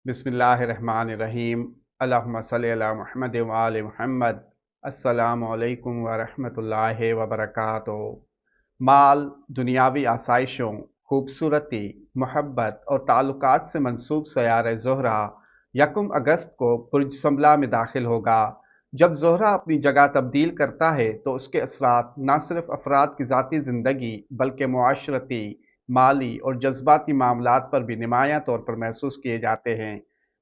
बिस्मिल्लाहिर्रहमानिर्रहीम। अल्लाहुम्मा सल्लि अला मुहम्मद व आलि मुहम्मद। अस्सलामु अलैकुम व रहमतुल्लाहि व बरकातुहू। माल, दुनियावी आसाइशों, खूबसूरती, मोहब्बत और ताल्लुकात से मंसूब सयारे ज़ोहरा 1 अगस्त को बुर्ज संबला में दाखिल होगा। जब ज़ोहरा अपनी जगह तब्दील करता है तो उसके असरात न सिर्फ अफराद की ज़ाती ज़िंदगी बल्कि मुआशरती, माली और जज्बाती मामलात पर भी नुमायाँ तौर पर महसूस किए जाते हैं।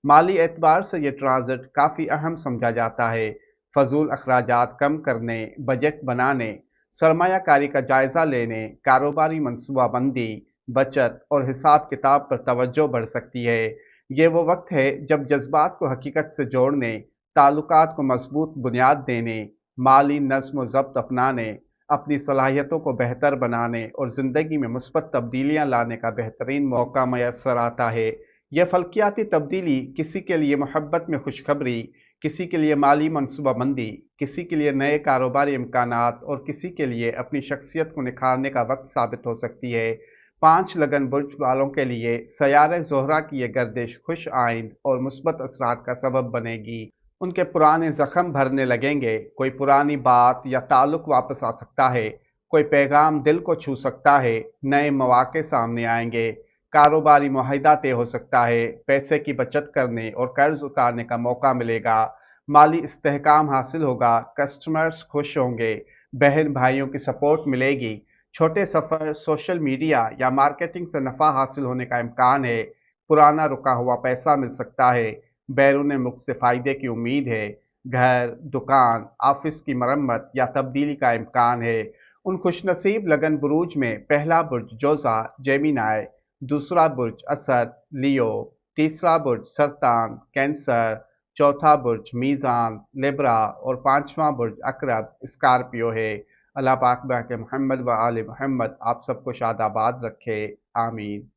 माली एतबार से ये ट्रांजिट काफ़ी अहम समझा जाता है। फजूल अखराजात कम करने, बजट बनाने, सरमायाकारी का जायज़ा लेने, कारोबारी मनसूबाबंदी, बचत और हिसाब किताब पर तवज्जो बढ़ सकती है। ये वो वक्त है जब जज्बात को हकीकत से जोड़ने, ताल्लुकात को मजबूत बुनियाद देने, माली नज़्म व ज़ब्त अपनाने, अपनी सलाहियतों को बेहतर बनाने और ज़िंदगी में मुस्बत तब्दीलियाँ लाने का बेहतरीन मौका मैसर आता है। यह फल्कियाती तब्दीली किसी के लिए मोहब्बत में खुशखबरी, किसी के लिए माली मनसूबाबंदी, किसी के लिए नए कारोबारी इम्कानात और किसी के लिए अपनी शख्सियत को निखारने का वक्त साबित हो सकती है। 5 लगन बुर्ज वालों के लिए सयारे ज़ोहरा की यह गर्दिश खुश आइंद और मुस्बत असरात का सबब बनेगी। उनके पुराने जख्म भरने लगेंगे, कोई पुरानी बात या ताल्लुक वापस आ सकता है, कोई पैगाम दिल को छू सकता है, नए मौके सामने आएंगे, कारोबारी मुआहिदा तय हो सकता है, पैसे की बचत करने और कर्ज उतारने का मौका मिलेगा, माली इस्तेहकाम हासिल होगा, कस्टमर्स खुश होंगे, बहन भाइयों की सपोर्ट मिलेगी, छोटे सफ़र, सोशल मीडिया या मार्केटिंग से नफ़ा हासिल होने का इम्कान है, पुराना रुका हुआ पैसा मिल सकता है, बैरून मुल्क से फ़ायदे की उम्मीद है, घर, दुकान, ऑफिस की मरम्मत या तब्दीली का इम्कान है। उन खुशनसीब लगन बुरूज में पहला बुर्ज जोज़ा जेमिनाई, दूसरा बुर्ज असद लियो, तीसरा बुर्ज सरतान कैंसर, चौथा बुर्ज मीज़ान लिब्रा और पांचवा बुर्ज अकरब स्कॉर्पियो है। अल्लाह पाक बाक़ि मोहम्मद व आले मोहम्मद आप सबको शादाबाद रखे। आमीन।